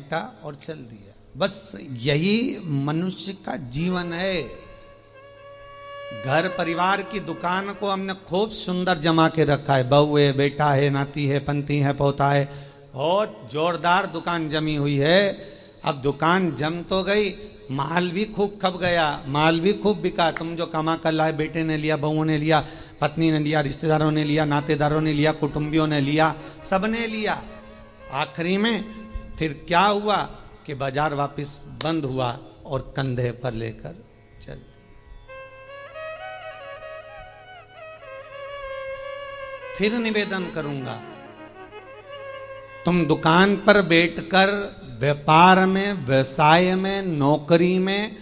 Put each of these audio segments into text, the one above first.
फेंटा और चल दिया। बस यही मनुष्य का जीवन है। घर परिवार की दुकान को हमने खूब सुंदर जमा के रखा है, बहू है, बेटा है, नाती है, पंती है, पोता है, बहुत जोरदार दुकान जमी हुई है। अब दुकान जम तो गई, माल भी खूब खप गया, माल भी खूब बिका। तुम जो कमा कर लाए, बेटे ने लिया, बहुओं ने लिया, पत्नी ने लिया, रिश्तेदारों ने लिया, नातेदारों ने लिया, कुटुंबियों ने लिया, सबने लिया। आखिरी में फिर क्या हुआ कि बाजार वापस बंद हुआ और कंधे पर लेकर चल। फिर निवेदन करूंगा, तुम दुकान पर बैठकर व्यापार में, व्यवसाय में, नौकरी में,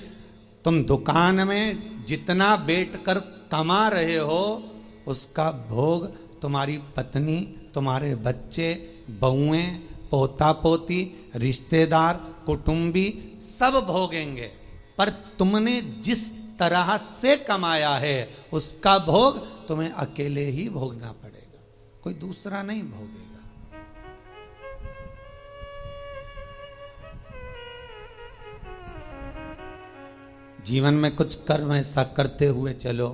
तुम दुकान में जितना बैठकर कमा रहे हो उसका भोग तुम्हारी पत्नी, तुम्हारे बच्चे, बहुएं, पोता पोती, रिश्तेदार, कुटुंबी सब भोगेंगे। पर तुमने जिस तरह से कमाया है उसका भोग तुम्हें अकेले ही भोगना पड़ेगा, कोई दूसरा नहीं भोगेगा। जीवन में कुछ कर्म ऐसा करते हुए चलो।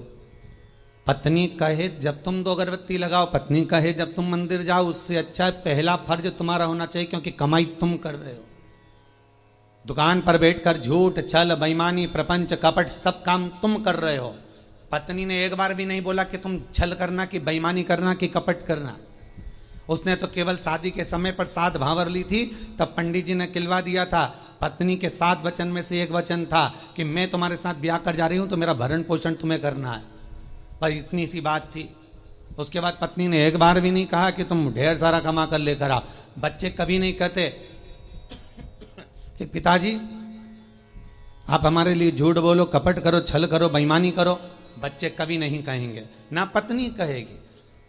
पत्नी कहे जब तुम 2 अगरबत्ती लगाओ, पत्नी कहे जब तुम मंदिर जाओ, उससे अच्छा पहला फर्ज तुम्हारा होना चाहिए, क्योंकि कमाई तुम कर रहे हो। दुकान पर बैठकर झूठ, छल, बेईमानी, प्रपंच, कपट सब काम तुम कर रहे हो। पत्नी ने एक बार भी नहीं बोला कि तुम छल करना, कि बेईमानी करना, कि कपट करना। उसने तो केवल शादी के समय पर 7 भावर ली थी, तब पंडित जी ने किलवा दिया था। पत्नी के 7 वचन में से एक वचन था कि मैं तुम्हारे साथ ब्याह कर जा रही हूं तो मेरा भरण पोषण तुम्हें करना है। पर इतनी सी बात थी। उसके बाद पत्नी ने एक बार भी नहीं कहा कि तुम ढेर सारा कमा कर लेकर आओ। बच्चे कभी नहीं कहते कि पिताजी आप हमारे लिए झूठ बोलो, कपट करो, छल करो, बेईमानी करो। बच्चे कभी नहीं कहेंगे, ना पत्नी कहेगी।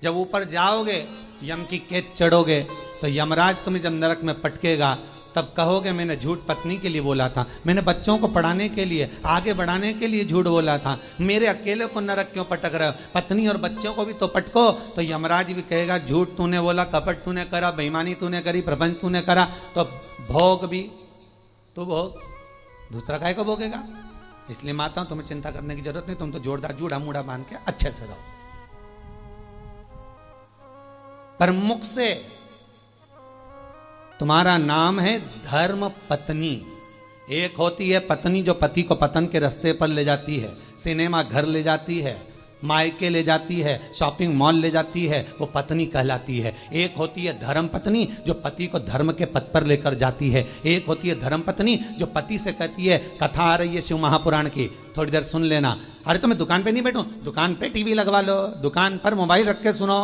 जब ऊपर जाओगे, यम की कैद चढ़ोगे, तो यमराज तुम्हें जब नरक में पटकेगा तब कहोगे मैंने झूठ पत्नी के लिए बोला था, मैंने बच्चों को पढ़ाने के लिए, आगे बढ़ाने के लिए झूठ बोला था, मेरे अकेले को नरक क्यों पटक रहे हो? पत्नी और बच्चों को भी तो पटको। तो यमराज भी कहेगा झूठ तूने बोला, कपट तूने करा, बेईमानी तूने करी, प्रपंच तूने करा, तो भोग भी तो भोग, दूसरा काहे को भोगेगा? इसलिए माता तुम्हें चिंता करने की जरूरत नहीं, तुम तो जोरदार जूड़ा मूड़ा बांध के अच्छे से रहो। पर मुख से तुम्हारा नाम है धर्म पत्नी। एक होती है पत्नी जो पति को पतन के रास्ते पर ले जाती है, सिनेमा घर ले जाती है, मायके ले जाती है, शॉपिंग मॉल ले जाती है, वो पत्नी कहलाती है। एक होती है धर्म पत्नी जो पति को धर्म के पथ पर लेकर जाती है। एक होती है धर्म पत्नी जो पति से कहती है, कथा आ रही है शिव महापुराण की, थोड़ी देर सुन लेना। अरे तो मैं दुकान पे नहीं बैठूं, दुकान पे टीवी लगवा लो, दुकान पर मोबाइल रख के सुनो।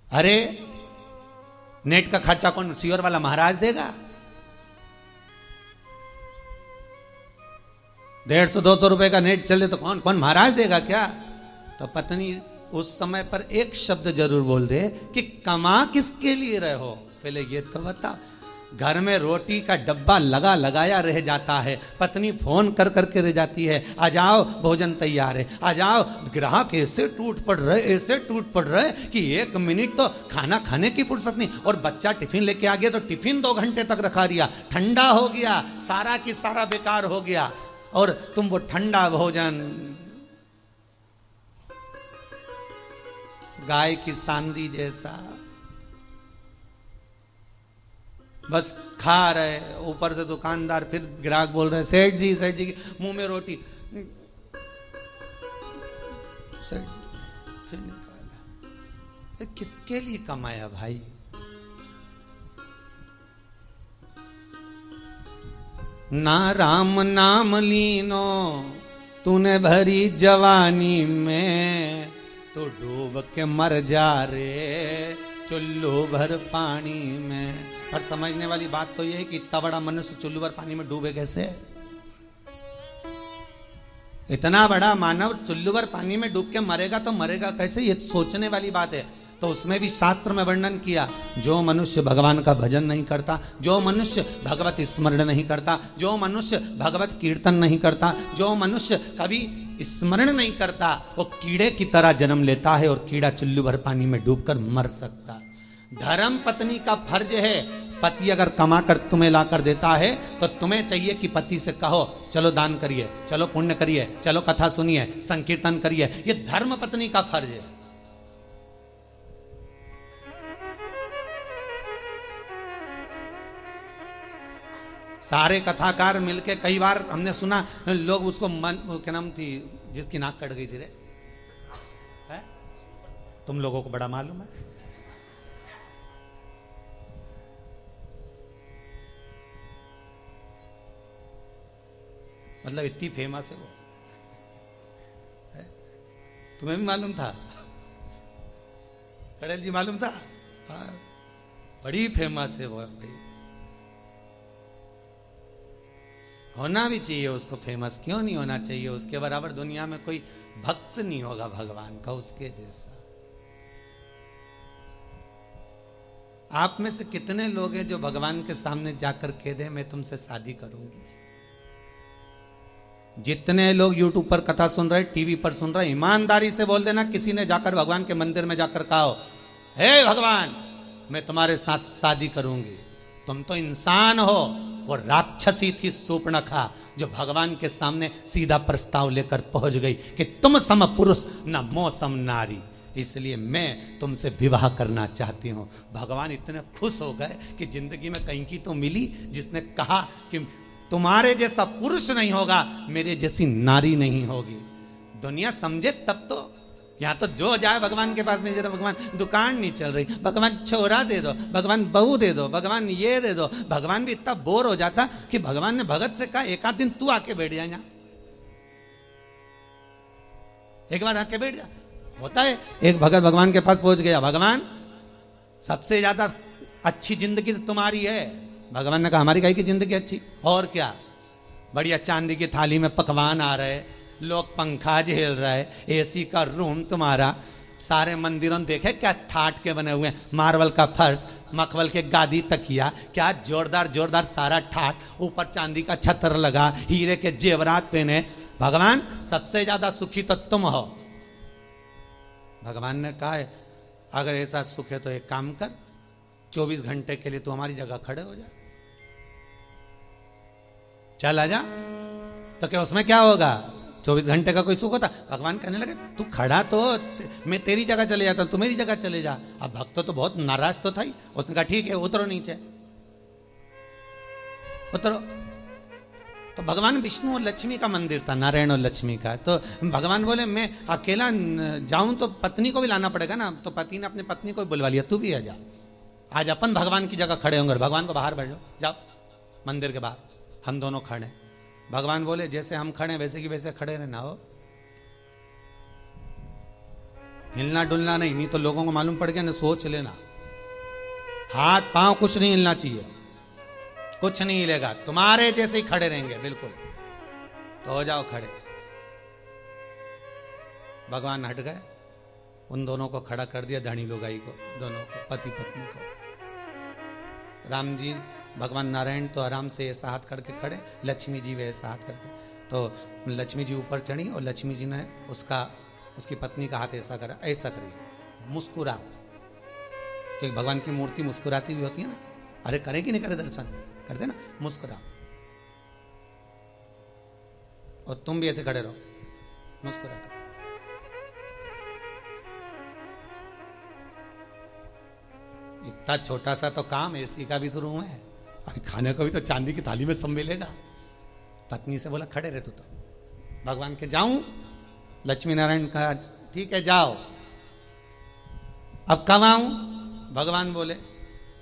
अरे नेट का खर्चा कौन सीवर वाला महाराज देगा? 150-200 रुपए का नेट चले तो कौन कौन महाराज देगा क्या? तो पत्नी उस समय पर एक शब्द जरूर बोल दे कि कमा किसके लिए रहे हो, पहले ये तो बता। घर में रोटी का डब्बा लगा लगाया रह जाता है, पत्नी फोन कर करके रह जाती है, आ जाओ भोजन तैयार है, आ जाओ। ग्राहक ऐसे टूट पड़ रहे, ऐसे टूट पड़ रहे कि 1 मिनट तो खाना खाने की फुर्सत नहीं। और बच्चा टिफिन लेके आ गया तो टिफिन 2 घंटे तक रखा दिया, ठंडा हो गया, सारा की सारा बेकार हो गया। और तुम वो ठंडा भोजन गाय की सांदी जैसा बस खा रहे, ऊपर से दुकानदार फिर ग्राहक बोल रहे सेठ जी मुंह में रोटी, सेठ फिर निकाला। किसके लिए कमाया भाई? ना राम नाम लीनो तूने भरी जवानी में, तो डूब के मर जा रे चुल्लू भर पानी में। पर समझने वाली बात तो यह है कि इतना बड़ा मनुष्य चुल्लू भर पानी में डूबे कैसे? इतना बड़ा मानव चुल्लू भर पानी में डूब के मरेगा तो मरेगा कैसे? ये सोचने वाली बात है। तो उसमें भी शास्त्र में वर्णन किया, जो मनुष्य भगवान का भजन नहीं करता, जो मनुष्य भगवत स्मरण नहीं करता, जो मनुष्य भगवत कीर्तन नहीं करता, जो मनुष्य कभी स्मरण नहीं करता, वो कीड़े की तरह जन्म लेता है और कीड़ा चुल्लू भर पानी में डूबकर मर सकता। धर्म पत्नी का फर्ज है पति अगर कमा कर तुम्हें ला कर देता है तो तुम्हें चाहिए कि पति से कहो चलो दान करिए, चलो पुण्य करिए, चलो कथा सुनिए, संकीर्तन करिए। ये धर्म पत्नी का फर्ज है। सारे कथाकार मिलके, कई बार हमने सुना लोग उसको क्या नाम थी जिसकी नाक कट गई थी रे, है? तुम लोगों को बड़ा मालूम है। मतलब इतनी फेमस है वो, है? तुम्हें भी मालूम था? कड़ेल जी मालूम था? हाँ, बड़ी फेमस है वो भाई। होना भी चाहिए उसको फेमस, क्यों नहीं होना चाहिए? उसके बराबर दुनिया में कोई भक्त नहीं होगा भगवान का उसके जैसा। आप में से कितने लोग हैं जो भगवान के सामने जाकर कह दे मैं तुमसे शादी करूंगी? जितने लोग यूट्यूब पर कथा सुन रहे, टीवी पर सुन रहे, ईमानदारी से बोल देना किसी ने जाकर भगवान के मंदिर में जाकर कहा हो हे भगवान मैं तुम्हारे साथ शादी करूंगी। तुम तो इंसान हो, वो राक्षसी थी सूर्पणखा जो भगवान के सामने सीधा प्रस्ताव लेकर पहुंच गई कि तुम सम पुरुष न मो सम नारी, इसलिए मैं तुमसे विवाह करना चाहती हूं। भगवान इतने खुश हो गए कि जिंदगी में कहीं की तो मिली जिसने कहा कि तुम्हारे जैसा पुरुष नहीं होगा, मेरे जैसी नारी नहीं होगी। दुनिया समझे तब तो। यहाँ तो जो जाए भगवान के पास में, जरा भगवान दुकान नहीं चल रही, भगवान छोरा दे दो, भगवान बहू दे दो, भगवान ये दे दो। भगवान भी इतना बोर हो जाता कि भगवान ने भगत से कहा एक आध दिन तू आके बैठ जा यहाँ, एक बार आके बैठ जा। होता है एक भगत भगवान के पास पहुंच गया, भगवान सबसे ज्यादा अच्छी जिंदगी तो तुम्हारी है। भगवान ने कहा हमारी काहे की जिंदगी अच्छी, और क्या, बढ़िया चांदी की थाली में पकवान आ रहे, लोग पंखा झेल रहे, एसी का रूम तुम्हारा, सारे मंदिरों देखे क्या ठाट के बने हुए, मार्बल का फर्श, मखमल के गादी तकिया, क्या जोरदार जोरदार सारा ठाट, ऊपर चांदी का छतर लगा, हीरे के जेवरात पहने। भगवान सबसे ज्यादा सुखी तो तुम हो। भगवान ने कहा अगर ऐसा सुख है तो एक काम कर, 24 घंटे के लिए तू हमारी जगह खड़े हो जा, चल आजा। तो क्या उसमें क्या होगा? 24 घंटे का कोई सुख होता? भगवान कहने लगे तू खड़ा तो मैं तेरी जगह चले जाता, तू मेरी जगह चले जा। अब भक्त तो बहुत नाराज तो था ही, उसने कहा ठीक है उतरो नीचे, उतरो। तो भगवान विष्णु और लक्ष्मी का मंदिर था, नारायण और लक्ष्मी का। तो भगवान बोले मैं अकेला जाऊं तो पत्नी को भी लाना पड़ेगा ना, तो पति ने अपनी पत्नी को बुलवा लिया, तू भी आ जा, आज अपन भगवान की जगह खड़े होंगे। भगवान को बाहर बैठो, जाओ मंदिर के बाहर, हम दोनों खड़े। भगवान बोले जैसे हम खड़े वैसे की वैसे खड़े रहना हो, हिलना डुलना नहीं, नहीं तो लोगों को मालूम पड़ गया ना, सोच लेना। हाथ पांव कुछ नहीं हिलना चाहिए, कुछ नहीं हिलेगा, तुम्हारे जैसे ही खड़े रहेंगे बिल्कुल। तो हो जाओ खड़े। भगवान हट गए, उन दोनों को खड़ा कर दिया, धनी लुगाई को, दोनों को, पति पत्नी को। राम जी भगवान नारायण तो आराम से ऐसा हाथ करके खड़े, लक्ष्मी जी वैसा हाथ करके। तो लक्ष्मी जी ऊपर चढ़ी और लक्ष्मी जी ने उसकी पत्नी का हाथ ऐसा करा, ऐसा करिए, मुस्कुरा, क्योंकि भगवान की मूर्ति मुस्कुराती हुई होती है ना। अरे करे कि नहीं करे दर्शन, करते ना, मुस्कुरा। और तुम भी ऐसे खड़े रहो, मुस्कुराते। इतना छोटा सा तो काम, एसी का भी तो रूम है, अभी खाने को भी तो चांदी की थाली में सब मिलेगा। पत्नी से बोला खड़े रहे तू तो। भगवान के जाऊं? लक्ष्मी नारायण कहा ठीक है जाओ। अब कब आऊं? भगवान बोले,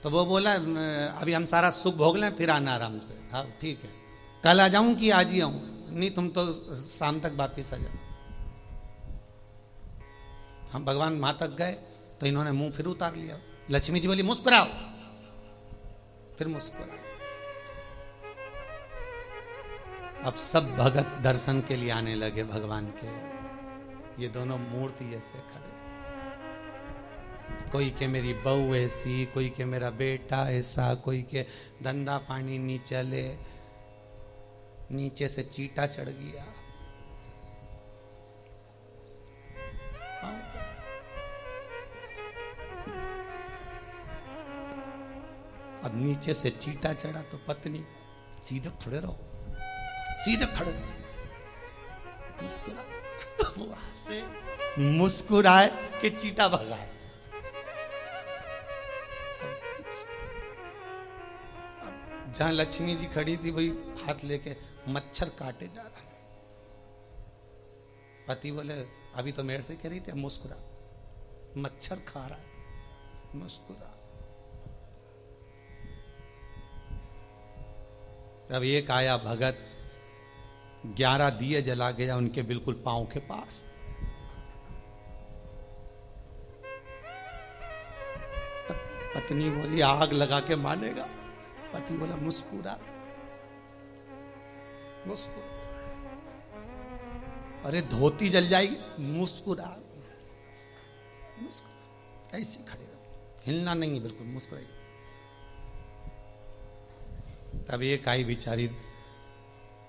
तो वो बोला अभी हम सारा सुख भोग लें फिर आना आराम से। हाँ ठीक है, कल आ जाऊं कि आज ही आऊं? नहीं तुम तो शाम तक वापिस आ जाओ। हम भगवान वहां तक गए तो इन्होंने मुंह फिर उतार लिया। लक्ष्मी जी बोली मुस्कुराओ, फिर मुस्कुराओ। अब सब भगत दर्शन के लिए आने लगे भगवान के। ये दोनों मूर्ति ऐसे खड़े, कोई के मेरी बहू ऐसी, कोई के मेरा बेटा ऐसा, कोई के धंधा पानी नहीं चले, नीचे से चीटा चढ़ गया। अब नीचे से चीटा चढ़ा तो पत्नी सीधे खड़े रहो, सीधे खड़े रहो, वहां से मुस्कुराए कि चीटा भगाए। जहां लक्ष्मी जी खड़ी थी वही हाथ लेके मच्छर काटे जा रहा। पति बोले अभी तो मेरे से कह रही थी, मुस्कुरा, मच्छर खा रहा है, मुस्कुरा। तब एक आया भगत, 11 दिए जला गया उनके बिल्कुल पांव के पास। पत्नी बोली आग लगा के मानेगा। पति बोला मुस्कुरा, मुस्कुरा। अरे धोती जल जाएगी, मुस्कुरा, मुस्कुरा। ऐसे खड़े रहो, हिलना नहीं है, बिल्कुल मुस्कुराई। तब एक आई बिचारी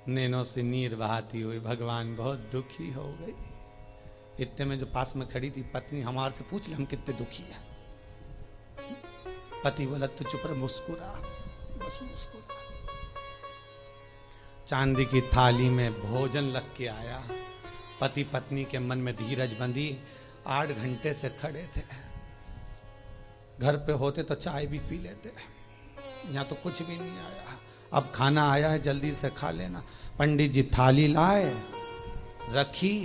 नैनों से नीर बहाती हुई, भगवान बहुत दुखी हो गई। इतने में जो पास में खड़ी थी पत्नी, हमारे से पूछ ले हम कितने दुखी हैं। पति बोला तू चुप रह, मुस्कुरा, बस मुस्कुरा। चांदी की थाली में भोजन लग के आया। पति पत्नी के मन में धीरज बंधी। 8 घंटे से खड़े थे। घर पे होते तो चाय भी पी लेते, यहाँ तो कुछ भी नहीं आया। अब खाना आया है, जल्दी से खा लेना। पंडित जी थाली लाए, रखी,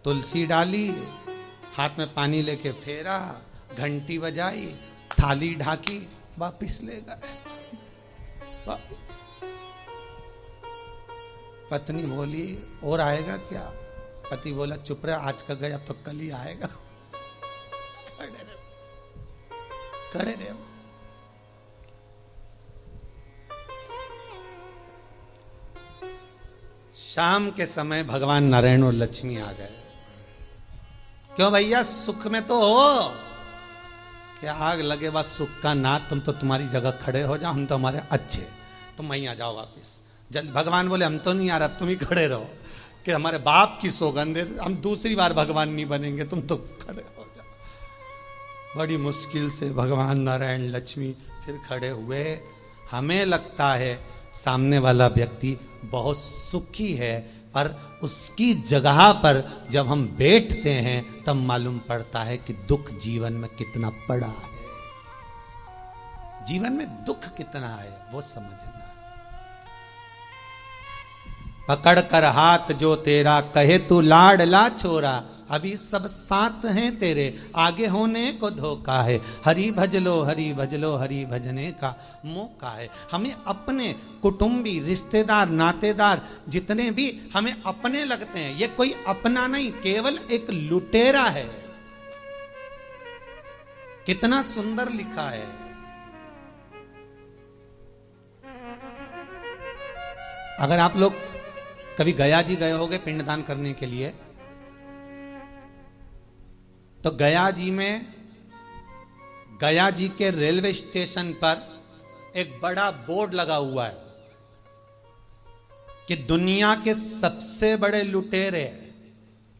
तुलसी डाली, हाथ में पानी लेके फेरा, घंटी बजाई, थाली ढाकी, वापिस ले गए। वापिस। पत्नी बोली और आएगा क्या? पति बोला चुप रहे, आज का गया अब तो कल ही आएगा। खड़े रहे। शाम के समय भगवान नारायण और लक्ष्मी आ गए। क्यों भैया, सुख में तो हो, क्या आग लगे बस सुख का नाथ, तुम तो तुम्हारी जगह खड़े हो जाओ, हम तो हमारे अच्छे, तुम वहीं आ जाओ वापिस। जल भगवान बोले हम तो नहीं आ रहा, तुम ही खड़े रहो, कि हमारे बाप की सौगंध है, हम दूसरी बार भगवान नहीं बनेंगे, तुम तो खड़े हो जाओ। बड़ी मुश्किल से भगवान नारायण लक्ष्मी फिर खड़े हुए। हमें लगता है सामने वाला व्यक्ति बहुत सुखी है, पर उसकी जगह पर जब हम बैठते हैं तब मालूम पड़ता है कि दुख जीवन में कितना पड़ा है। जीवन में दुख कितना है वो समझना। पकड़ कर हाथ जो तेरा, कहे तू लाडला छोरा, अभी सब साथ हैं तेरे, आगे होने को धोखा है। हरि भजलो हरि भजलो, हरि भजने का मौका है। हमें अपने कुटुंबी, रिश्तेदार, नातेदार जितने भी हमें अपने लगते हैं, ये कोई अपना नहीं, केवल एक लुटेरा है। कितना सुंदर लिखा है। अगर आप लोग कभी गया जी गए होगे पिंडदान करने के लिए, तो गया जी में, गया जी के रेलवे स्टेशन पर एक बड़ा बोर्ड लगा हुआ है कि दुनिया के सबसे बड़े लुटेरे,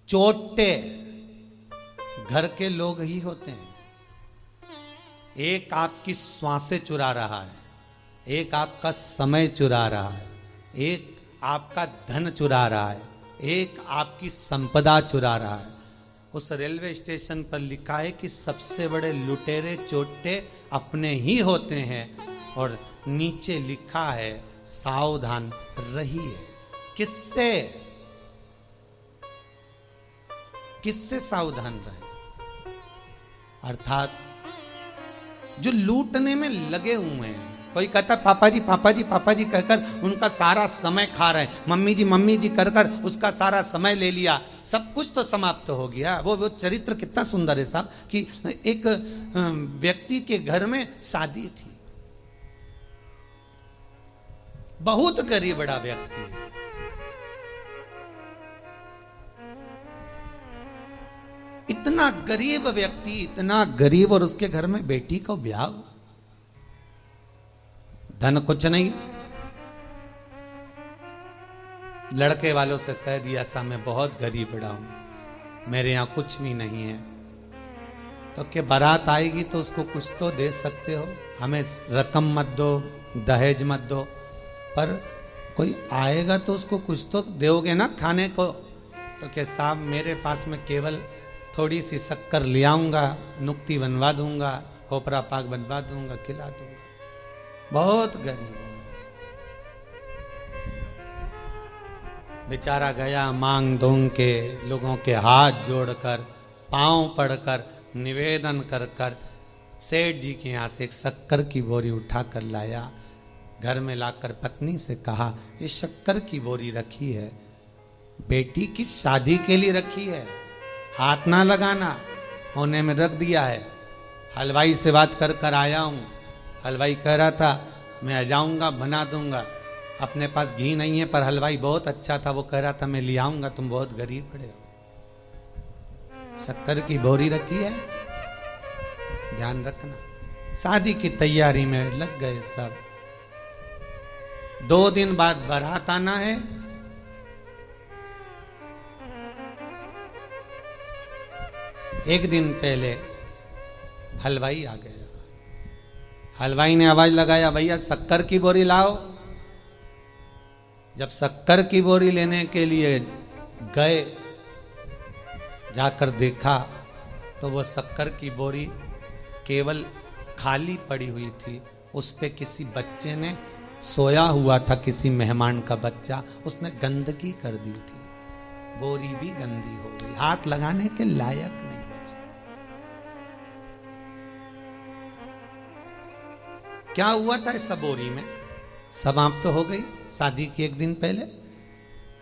चोटे घर के लोग ही होते हैं। एक आपकी श्वासें चुरा रहा है, एक आपका समय चुरा रहा है, एक आपका धन चुरा रहा है, एक आपकी संपदा चुरा रहा है। उस रेलवे स्टेशन पर लिखा है कि सबसे बड़े लुटेरे चोटे अपने ही होते हैं, और नीचे लिखा है सावधान रहिए। किससे? किससे सावधान रहे? अर्थात जो लूटने में लगे हुए हैं। कोई कहता पापा जी पापा जी पापा जी कहकर उनका सारा समय खा रहे हैं, मम्मी जी कर कर उसका सारा समय ले लिया, सब कुछ तो समाप्त हो गया। वो चरित्र कितना सुंदर है साहब, कि एक व्यक्ति के घर में शादी थी, बहुत गरीब बड़ा व्यक्ति है, इतना गरीब व्यक्ति, इतना गरीब, और उसके घर में बेटी का ब्याह, धन कुछ नहीं। लड़के वालों से कह दिया सा मैं बहुत गरीब बड़ा हूं, मेरे यहां कुछ भी नहीं है, तो कि बारात आएगी तो उसको कुछ तो दे सकते हो, हमें रकम मत दो, दहेज मत दो, पर कोई आएगा तो उसको कुछ तो दोगे ना खाने को। तो कि साहब मेरे पास में केवल थोड़ी सी शक्कर ले आऊंगा, नुक्ती बनवा दूंगा, खोपरा पाक बनवा दूंगा, खिला दूंगा। बहुत गरीब हूं। बेचारा गया मांग दोंग के लोगों के हाथ जोड़कर, पांव पड़कर, निवेदन कर कर सेठ जी के यहाँ से एक शक्कर की बोरी उठा कर लाया। घर में लाकर पत्नी से कहा, ये शक्कर की बोरी रखी है, बेटी की शादी के लिए रखी है, हाथ ना लगाना। कोने में रख दिया है। हलवाई से बात कर कर आया हूं। हलवाई कह रहा था मैं आ जाऊंगा, बना दूंगा। अपने पास घी नहीं है, पर हलवाई बहुत अच्छा था, वो कह रहा था मैं ले आऊंगा, तुम बहुत गरीब पड़े हो। शक्कर की बोरी रखी है, ध्यान रखना। शादी की तैयारी में लग गए सब। 2 दिन बाद बारात आना है। एक दिन पहले हलवाई आ गया। हलवाई ने आवाज लगाया, भैया शक्कर की बोरी लाओ। जब शक्कर की बोरी लेने के लिए गए, जाकर देखा तो वो शक्कर की बोरी केवल खाली पड़ी हुई थी। उस पे किसी बच्चे ने सोया हुआ था, किसी मेहमान का बच्चा, उसने गंदगी कर दी थी। बोरी भी गंदी हो गई, हाथ लगाने के लायक नहीं बची। क्या हुआ था इस बोरी में? समाप्त तो हो गई शादी की एक दिन पहले।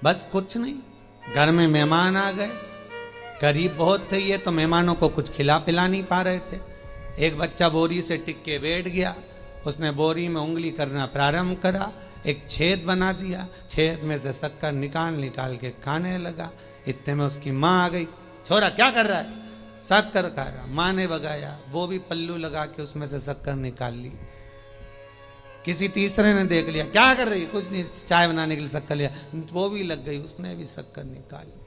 बस कुछ नहीं, घर में मेहमान आ गए। गरीब बहुत थे ये, तो मेहमानों को कुछ खिला पिला नहीं पा रहे थे। एक बच्चा बोरी से टिक के बैठ गया। उसने बोरी में उंगली करना प्रारंभ करा, एक छेद बना दिया, छेद में से शक्कर निकाल निकाल के खाने लगा। इतने में उसकी माँ आ गई। छोरा क्या कर रहा है? शक्कर खा रहा। माँ ने भगाया, वो भी पल्लू लगा के उसमें से शक्कर निकाल ली। किसी तीसरे ने देख लिया, क्या कर रही? कुछ नहीं, चाय बनाने के लिए शक्कर लिया। वो भी लग गई, उसने भी शक्कर निकाल ली।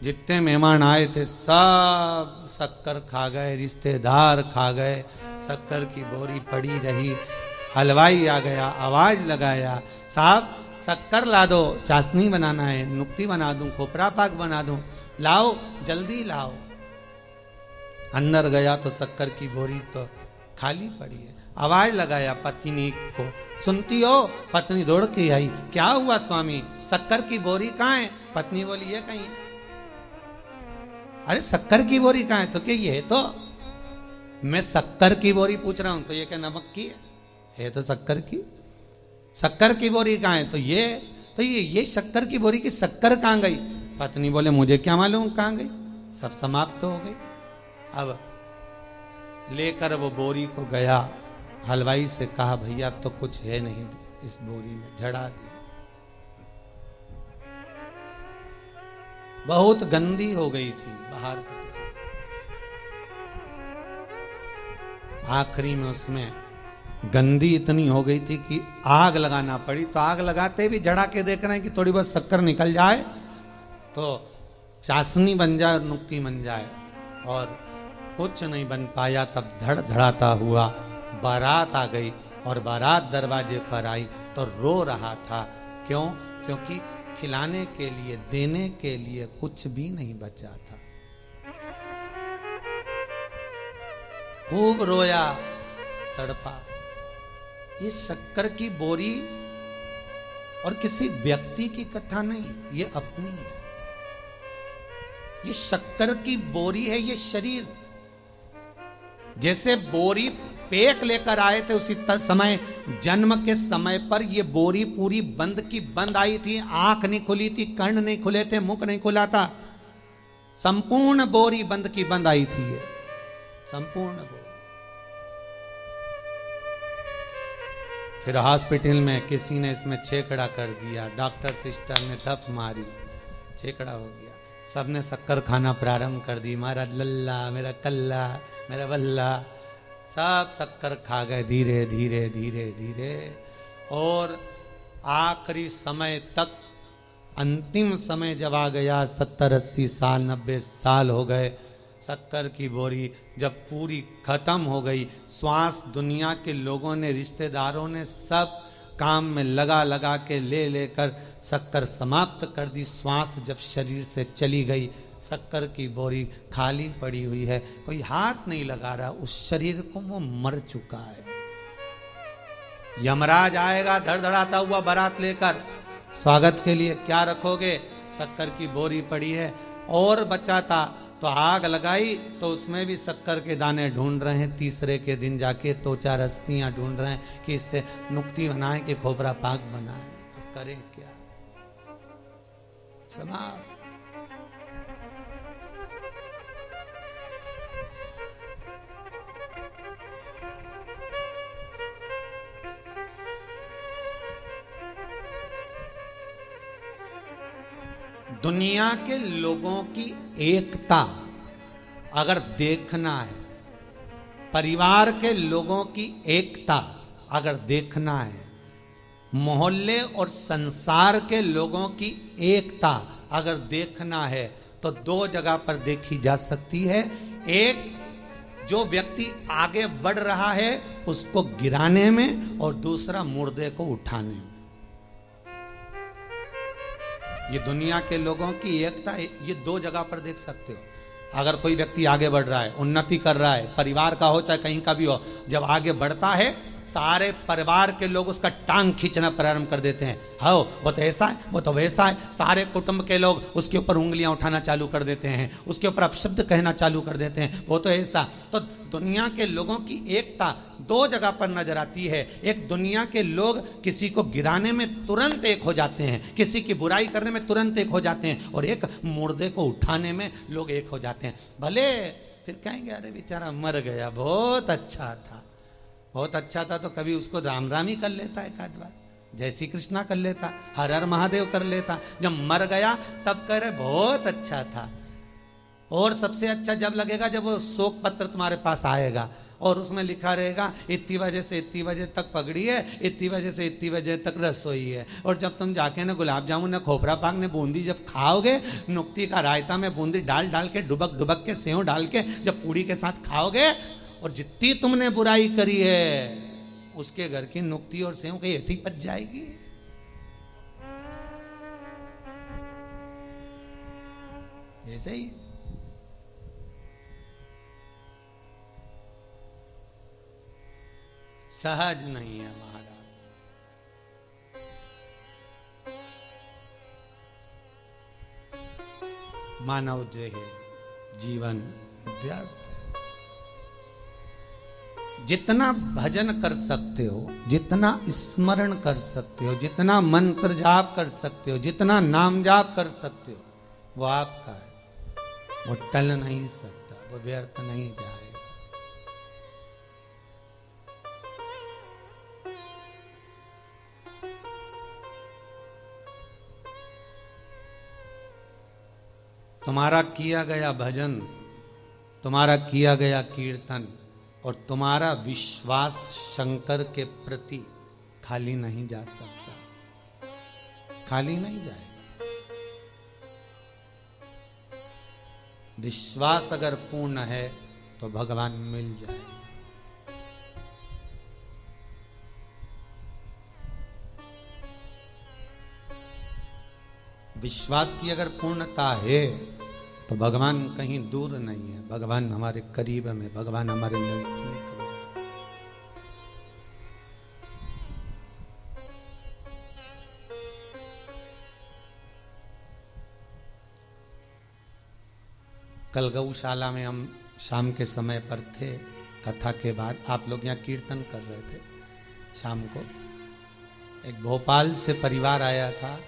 जितने मेहमान आए थे सब शक्कर खा गए, रिश्तेदार खा गए, शक्कर की बोरी पड़ी रही। हलवाई आ गया, आवाज लगाया, साहब शक्कर ला दो, चाशनी बनाना है, नुक्ती बना दूं, खोपरा पाक बना दूं, लाओ जल्दी लाओ। अंदर गया तो शक्कर की बोरी तो खाली पड़ी है। आवाज लगाया पत्नी को, सुनती हो? पत्नी दौड़ के आई, क्या हुआ स्वामी, शक्कर की बोरी कहाँ है? पत्नी बोली ये कहीं है। अरे शक्कर की बोरी कहाँ है? तो क्या ये तो मैं शक्कर की बोरी पूछ रहा हूं, तो ये क्या नमक की है तो शक्कर की। शक्कर की बोरी कहाँ है? तो ये शक्कर की बोरी की शक्कर कहाँ गई? पत्नी बोले मुझे क्या मालूम कहाँ गई, सब समाप्त तो हो गई। अब लेकर वो बोरी को गया, हलवाई से कहा भैया तो कुछ है नहीं इस बोरी में, झड़ा दी। बहुत गंदी हो गई थी, बाहर पटकी। आखिरी में उसमें गंदी इतनी हो गई थी कि आग लगाना पड़ी। तो आग लगाते भी जड़ा के देख रहे हैं कि थोड़ी बहुत शक्कर निकल जाए तो चाशनी बन जाए और नुक्ती बन जाए, और कुछ नहीं बन पाया। तब धड़ धड़ाता हुआ बारात आ गई, और बारात दरवाजे पर आई तो रो रहा था। क्यों? क्योंकि खिलाने के लिए, देने के लिए कुछ भी नहीं बचा था। खूब रोया, तड़पा। ये शक्कर की बोरी और किसी व्यक्ति की कथा नहीं, ये अपनी है। ये शक्कर की बोरी है, ये शरीर। जैसे बोरी पेक लेकर आए थे उसी समय, जन्म के समय पर ये बोरी पूरी बंद की बंद आई थी। आंख नहीं खुली थी, कर्ण नहीं खुले थे, मुख नहीं खुला था, संपूर्ण बोरी बंद की बंद आई थी। ये संपूर्ण बोरी। फिर हॉस्पिटल में किसी ने इसमें छेकड़ा कर दिया, डॉक्टर सिस्टर ने धप मारी, छेकड़ा हो गया। सबने शक्कर खाना प्रारंभ कर दी। मेरा लल्ला, मेरा कल्ला, मेरा बल्ला, सब शक्कर खा गए धीरे धीरे धीरे धीरे। और आखिरी समय तक, अंतिम समय जब आ गया, 70-80 साल 90 साल हो गए, शक्कर की बोरी जब पूरी खत्म हो गई, श्वास दुनिया के लोगों ने, रिश्तेदारों ने सब काम में लगा लगा के ले लेकर शक्कर समाप्त कर दी। श्वास जब शरीर से चली गई, शक्कर की बोरी खाली पड़ी हुई है, कोई हाथ नहीं लगा रहा उस शरीर को, वो मर चुका है। यमराज आएगा धड़धड़ाता हुआ बारात लेकर, स्वागत के लिए क्या रखोगे? शक्कर की बोरी पड़ी है। और बचा था तो आग लगाई तो उसमें भी शक्कर के दाने ढूंढ रहे हैं। तीसरे के दिन जाके तो चार अस्थियां ढूंढ रहे हैं कि इससे नुक्ती बनाए कि खोपरा पाक बनाए। करें क्या? समाप्त। दुनिया के लोगों की एकता अगर देखना है, परिवार के लोगों की एकता अगर देखना है, मोहल्ले और संसार के लोगों की एकता अगर देखना है, तो दो जगह पर देखी जा सकती है। एक, जो व्यक्ति आगे बढ़ रहा है उसको गिराने में, और दूसरा मुर्दे को उठाने में। ये दुनिया के लोगों की एकता, ये दो जगह पर देख सकते हो। अगर कोई व्यक्ति आगे बढ़ रहा है, उन्नति कर रहा है, परिवार का हो चाहे कहीं का भी हो, जब आगे बढ़ता है सारे परिवार के लोग उसका टांग खींचना प्रारंभ कर देते हैं। हाँ वो तो ऐसा है, वो तो वैसा है। सारे कुटुंब के लोग उसके ऊपर उंगलियां उठाना चालू कर देते हैं, उसके ऊपर अपशब्द कहना चालू कर देते हैं, वो तो ऐसा। तो दुनिया के लोगों की एकता दो जगह पर नजर आती है। एक, दुनिया के लोग किसी को गिराने में तुरंत एक हो जाते हैं, किसी की बुराई करने में तुरंत एक हो जाते हैं, और एक, मुर्दे को उठाने में लोग एक हो जाते हैं। भले फिर कहेंगे अरे बेचारा मर गया, बहुत अच्छा था, बहुत अच्छा था, तो कभी उसको राम राम ही कर लेता एक आध बार, जय श्री कृष्णा कर लेता, हर हर महादेव कर लेता। जब मर गया तब कह रहे बहुत अच्छा था। और सबसे अच्छा जब लगेगा जब वो शोक पत्र तुम्हारे पास आएगा और उसमें लिखा रहेगा इतनी बजे से इतनी बजे तक पगड़ी है, इतनी बजे से इतनी बजे तक रसोई है। और जब तुम जाके ना गुलाब जामुन ना खोपरा पाक ने बूंदी जब खाओगे, नुक्ती का रायता में बूंदी डाल डाल के डुबक डुबक के सेव डाल के जब पूड़ी के साथ खाओगे, और जितनी तुमने बुराई करी है उसके घर की नुक्ती और सेव कहीं ऐसी पच जाएगी। ऐसे ही सहज नहीं है महाराज। मानव जो है जीवन व्यर्थ है। जितना भजन कर सकते हो, जितना स्मरण कर सकते हो, जितना मंत्र जाप कर सकते हो, जितना नाम जाप कर सकते हो, वो आपका है, वो टल नहीं सकता, वो व्यर्थ नहीं जाएगा। तुम्हारा किया गया भजन, तुम्हारा किया गया कीर्तन और तुम्हारा विश्वास शंकर के प्रति खाली नहीं जा सकता, खाली नहीं जाएगा। विश्वास अगर पूर्ण है तो भगवान मिल जाएगा। विश्वास की अगर पूर्णता है तो भगवान कहीं दूर नहीं है, भगवान हमारे करीब में, भगवान हमारे नजदीक में। कल गौशाला में हम शाम के समय पर थे, कथा के बाद आप लोग यहाँ कीर्तन कर रहे थे। शाम को एक भोपाल से परिवार आया था,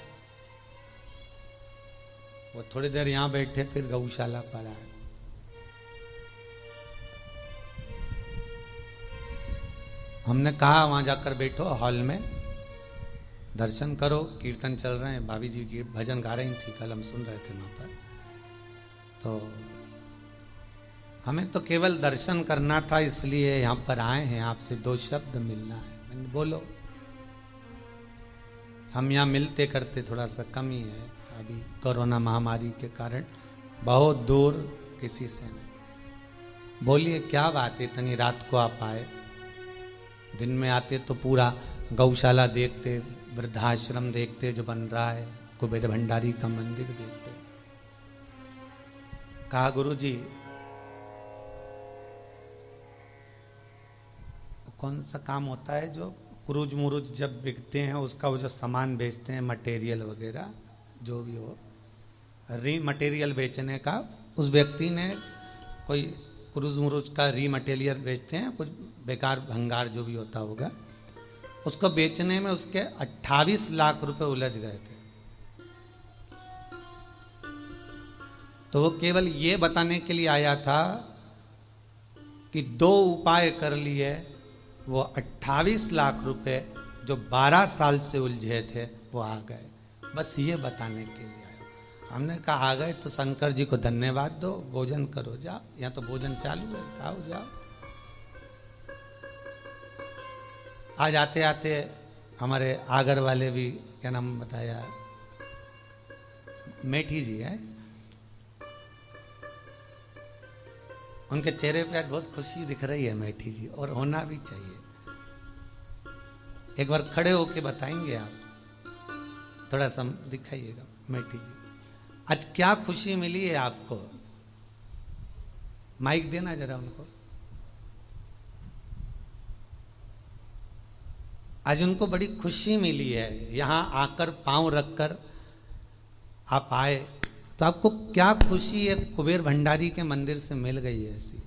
वो थोड़ी देर यहां बैठे फिर गौशाला पर आए। हमने कहा वहां जाकर बैठो, हॉल में दर्शन करो, कीर्तन चल रहे हैं, भाभी जी की भजन गा रही थी, कल हम सुन रहे थे वहां पर। तो हमें तो केवल दर्शन करना था, इसलिए यहां पर आए हैं, आपसे दो शब्द मिलना है। मैंने बोलो, हम यहाँ मिलते करते थोड़ा सा कम ही है, अभी कोरोना महामारी के कारण बहुत दूर किसी से नहीं। बोलिए क्या बात है, इतनी रात को आप आए? दिन में आते तो पूरा गौशाला देखते, वृद्धाश्रम देखते जो बन रहा है, कुबेर भंडारी का मंदिर देखते। कहा गुरुजी कौन सा काम होता है जो क्रूज मुरूज जब बिकते हैं उसका वो जो सामान बेचते हैं, मटेरियल वगैरह जो भी हो, री मटेरियल बेचने का, उस व्यक्ति ने कोई क्रूज मुरूज का री मटेरियल बेचते हैं, कुछ बेकार भंगार जो भी होता होगा, उसको बेचने में उसके 28 लाख रुपए उलझ गए थे। तो वो केवल ये बताने के लिए आया था कि 2 उपाय कर लिए, वो 28 लाख रुपए जो 12 साल से उलझे थे वो आ गए, बस ये बताने के लिए आया। हमने कहा आ गए तो शंकर जी को धन्यवाद दो, भोजन करो जाओ, यहाँ तो भोजन चालू है, खाओ जाओ। आज आते आते हमारे आगर वाले भी, क्या नाम बताया, मेठी जी है, उनके चेहरे पे आज बहुत खुशी दिख रही है मेठी जी, और होना भी चाहिए। एक बार खड़े होके बताएंगे आप, थोड़ा सा दिखाइएगा मेठी जी, आज क्या खुशी मिली है आपको? माइक देना जरा उनको। आज उनको बड़ी खुशी मिली है, यहां आकर पांव रखकर आप आए, तो आपको क्या खुशी है कुबेर भंडारी के मंदिर से मिल गई है ऐसी?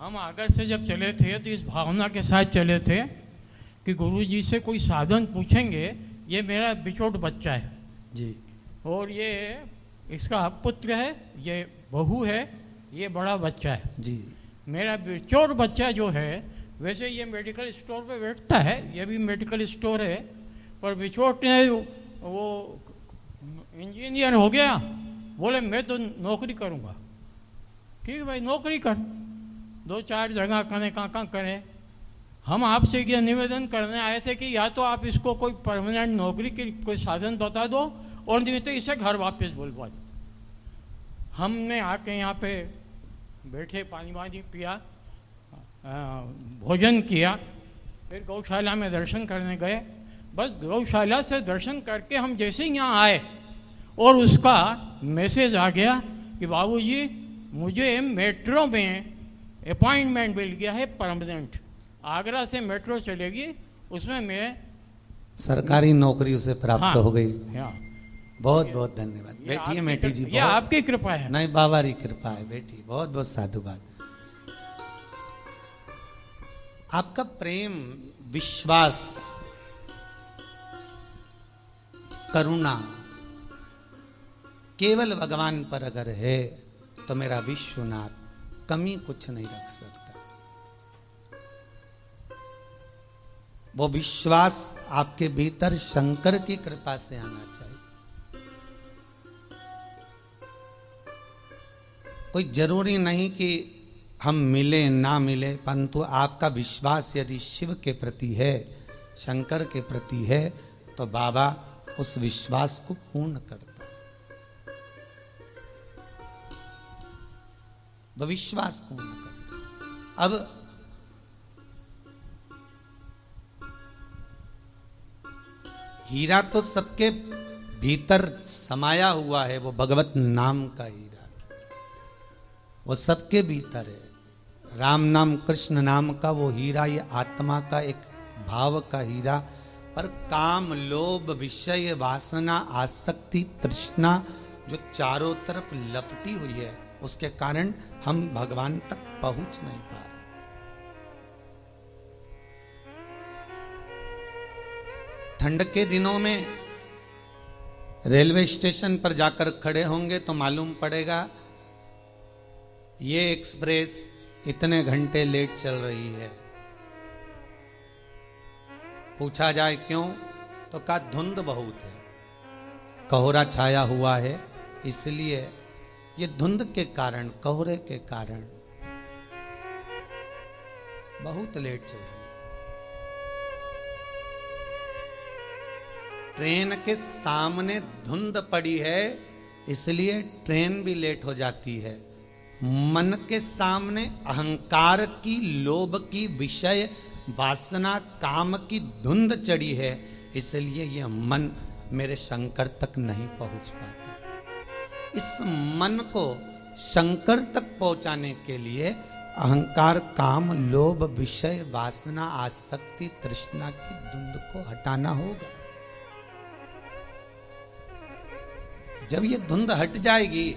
हम आगर से जब चले थे तो इस भावना के साथ चले थे कि गुरु जी से कोई साधन पूछेंगे, ये मेरा बिछोट बच्चा है जी, और ये इसका पुत्र है, ये बहू है, ये बड़ा बच्चा है जी। मेरा बिछोट बच्चा जो है, वैसे ये मेडिकल स्टोर पे बैठता है, ये भी मेडिकल स्टोर है, पर बिछोट ने वो इंजीनियर हो गया, बोले मैं तो नौकरी करूँगा। ठीक है भाई, नौकरी कर, 2-4 जगह करें, कहाँ करें। हम आपसे ये निवेदन करने आए थे कि या तो आप इसको कोई परमानेंट नौकरी की कोई साधन बता दो, और नहीं तो इसे घर वापस बुलवा दो। हमने आके यहाँ पे बैठे, पानी वानी पिया, भोजन किया, फिर गौशाला में दर्शन करने गए। बस गौशाला से दर्शन करके हम जैसे ही यहाँ आए और उसका मैसेज आ गया कि बाबूजी मुझे मेट्रो में अपॉइंटमेंट मिल गया है परमानेंट, आगरा से मेट्रो चलेगी, उसमें मैं सरकारी नौकरी उसे प्राप्त हाँ, हो गई। हाँ। बहुत बहुत धन्यवाद। बैठिए मेठी जी, ये आपकी कृपा है। नहीं, बाबा की कृपा है बेटी, बहुत बहुत साधुवाद। आपका प्रेम, विश्वास, करुणा केवल भगवान पर अगर है तो मेरा विश्वनाथ कमी कुछ नहीं रख सकता। वो विश्वास आपके भीतर शंकर की कृपा से आना चाहिए। कोई जरूरी नहीं कि हम मिले ना मिले, परंतु आपका विश्वास यदि शिव के प्रति है, शंकर के प्रति है, तो बाबा उस विश्वास को पूर्ण करता। वो विश्वास पूर्ण करता। अब हीरा तो सबके भीतर समाया हुआ है, वो भगवत नाम का हीरा, वो सबके भीतर है। राम नाम, कृष्ण नाम का वो हीरा, ये आत्मा का एक भाव का हीरा। पर काम, लोभ, विषय, वासना, आसक्ति, तृष्णा जो चारों तरफ लपटी हुई है, उसके कारण हम भगवान तक पहुंच नहीं पा रहे। ठंड के दिनों में रेलवे स्टेशन पर जाकर खड़े होंगे तो मालूम पड़ेगा ये एक्सप्रेस इतने घंटे लेट चल रही है। पूछा जाए क्यों, तो कहा धुंध बहुत है, कोहरा छाया हुआ है, इसलिए ये धुंध के कारण, कोहरे के कारण बहुत लेट चल रही है। ट्रेन के सामने धुंध पड़ी है, इसलिए ट्रेन भी लेट हो जाती है। मन के सामने अहंकार की, लोभ की, विषय वासना, काम की धुंध चढ़ी है, इसलिए यह मन मेरे शंकर तक नहीं पहुंच पाता। इस मन को शंकर तक पहुंचाने के लिए अहंकार, काम, लोभ, विषय, वासना, आसक्ति, तृष्णा की धुंध को हटाना होगा। जब ये धुंध हट जाएगी